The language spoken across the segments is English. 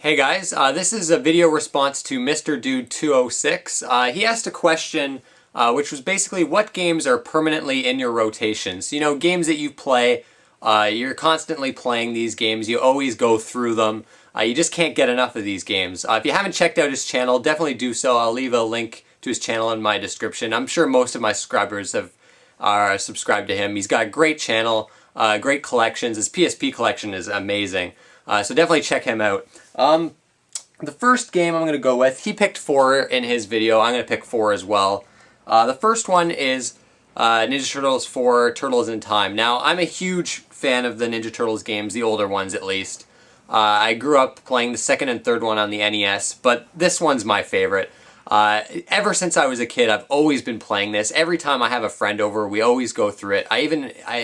Hey guys, this is a video response to misterdude206. He asked a question which was basically what games are permanently in your rotations. You know, games that you play, you're constantly playing these games, you always go through them, you just can't get enough of these games. If you haven't checked out his channel, definitely do so. I'll leave a link to his channel in my description. I'm sure most of my subscribers are subscribed to him. He's got a great channel, great collections. His PSP collection is amazing. So definitely check him out. The first game I'm going to go with, he picked 4 in his video. I'm going to pick 4 as well. The first one is Ninja Turtles 4 Turtles in Time. Now, I'm a huge fan of the Ninja Turtles games, the older ones at least. I grew up playing the second and third one on the NES, but this one's my favorite. Ever since I was a kid, I've always been playing this. Every time I have a friend over, we always go through it. I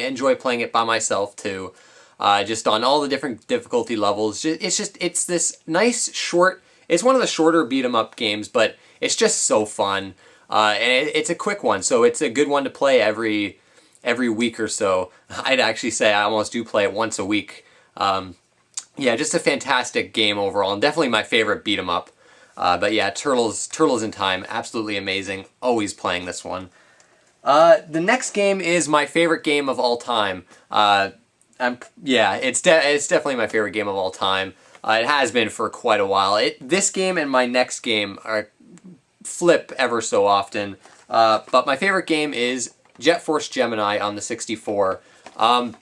enjoy playing it by myself too. Just on all the different difficulty levels. It's this nice short, it's one of the shorter beat 'em up games, but it's just so fun. And it's a quick one, so it's a good one to play every week or so. I'd actually say I almost do play it once a week. Yeah, just a fantastic game overall, and definitely my favorite beat 'em up. But yeah, Turtles in Time, absolutely amazing. Always playing this one. The next game is my favorite game of all time. Yeah, it's definitely my favorite game of all time. It has been for quite a while. This game and my next game flip ever so often. But my favorite game is Jet Force Gemini on the 64. I'm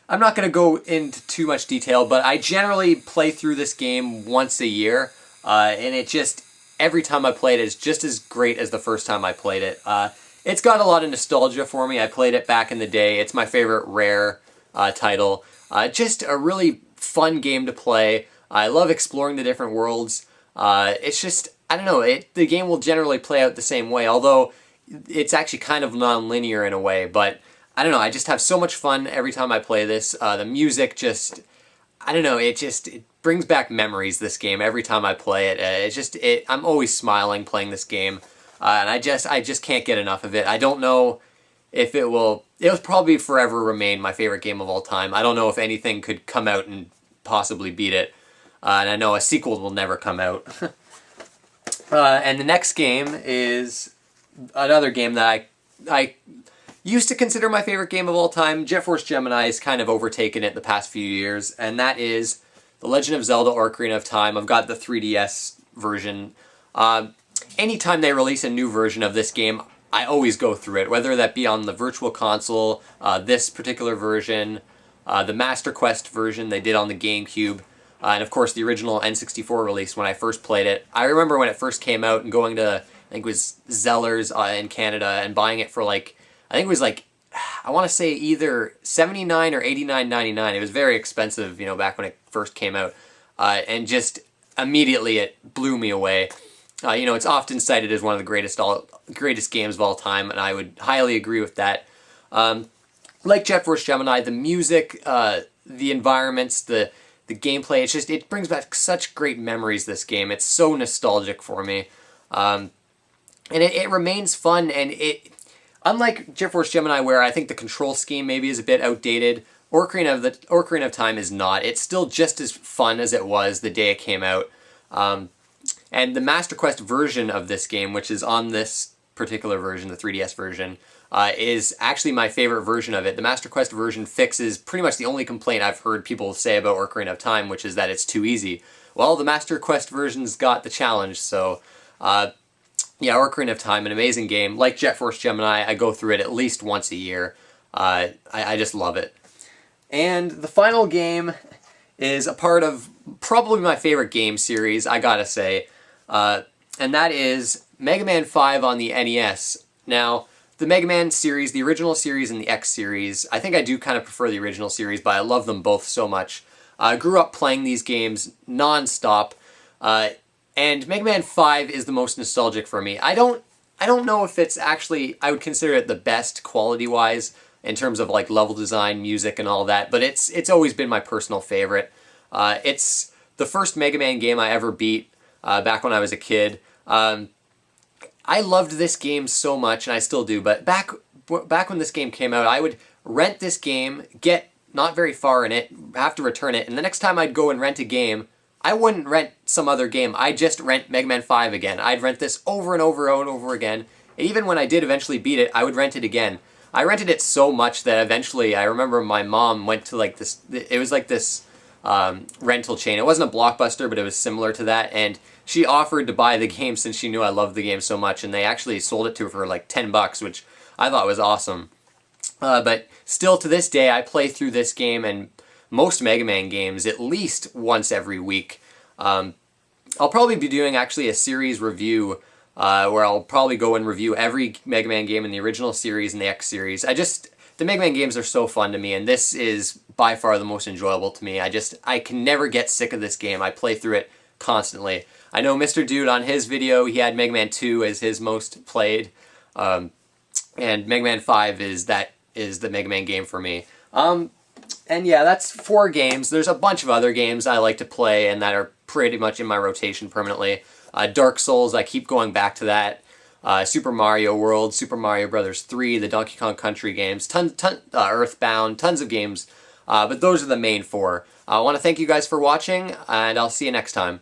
not going to go into too much detail, but I generally play through this game once a year. And it just, every time I play it, it's just as great as the first time I played it. It's got a lot of nostalgia for me. I played it back in the day. It's my favorite Rare title. Just a really fun game to play. I love exploring the different worlds. It's just, I don't know, the game will generally play out the same way, although it's actually kind of non-linear in a way, but I don't know, I just have so much fun every time I play this. The music just, I don't know, it brings back memories, this game, every time I play it. I'm always smiling playing this game. And I just can't get enough of it. I don't know if it'll probably forever remain my favorite game of all time. I don't know if anything could come out and possibly beat it. And I know a sequel will never come out. And the next game is another game that I used to consider my favorite game of all time. Jet Force Gemini has kind of overtaken it the past few years, and that is The Legend of Zelda Ocarina of Time. I've got the 3DS version. Anytime they release a new version of this game, I always go through it, whether that be on the Virtual Console, this particular version, the Master Quest version they did on the GameCube, and of course the original N64 release when I first played it. I remember when it first came out and going to, I think it was Zeller's in Canada, and buying it for like, I think it was like, I want to say either $79 or $89.99. It was very expensive, you know, back when it first came out, and just immediately it blew me away. You know, it's often cited as one of the greatest games of all time, and I would highly agree with that. Like Jet Force Gemini, the music, the environments, the gameplay, it brings back such great memories, this game. It's so nostalgic for me. And it remains fun, and unlike Jet Force Gemini, where I think the control scheme maybe is a bit outdated, Ocarina of Time is not. It's still just as fun as it was the day it came out. And the Master Quest version of this game, which is on this particular version, the 3DS version, is actually my favorite version of it. The Master Quest version fixes pretty much the only complaint I've heard people say about Ocarina of Time, which is that it's too easy. Well, the Master Quest version's got the challenge, so yeah, Ocarina of Time, an amazing game. Like Jet Force Gemini, I go through it at least once a year. I just love it. And the final game is a part of probably my favorite game series, I gotta say. And that is Mega Man 5 on the NES. Now, the Mega Man series, the original series and the X series, I think I do kind of prefer the original series, but I love them both so much. I grew up playing these games non-stop, and Mega Man 5 is the most nostalgic for me. I don't know if it's actually, I would consider it the best quality-wise in terms of like level design, music, and all that, but it's always been my personal favorite. It's the first Mega Man game I ever beat. Back when I was a kid. I loved this game so much, and I still do, but back when this game came out, I would rent this game, get not very far in it, have to return it, and the next time I'd go and rent a game, I wouldn't rent some other game. I'd just rent Mega Man 5 again. I'd rent this over and over and over again. And even when I did eventually beat it, I would rent it again. I rented it so much that eventually I remember my mom went to like this, it was like this rental chain. It wasn't a Blockbuster, but it was similar to that, and she offered to buy the game since she knew I loved the game so much, and they actually sold it to her for like $10, which I thought was awesome. But still to this day, I play through this game and most Mega Man games at least once every week. I'll probably be doing actually a series review where I'll probably go and review every Mega Man game in the original series and the X series. The Mega Man games are so fun to me, and this is by far the most enjoyable to me. I can never get sick of this game. I play through it constantly. I know Mr. Dude on his video, he had Mega Man 2 as his most played, and Mega Man 5 is the Mega Man game for me. And yeah, that's 4 games. There's a bunch of other games I like to play and that are pretty much in my rotation permanently. Dark Souls, I keep going back to that. Super Mario World, Super Mario Bros. 3, the Donkey Kong Country games, Earthbound, tons of games, but those are the main 4. I want to thank you guys for watching, and I'll see you next time.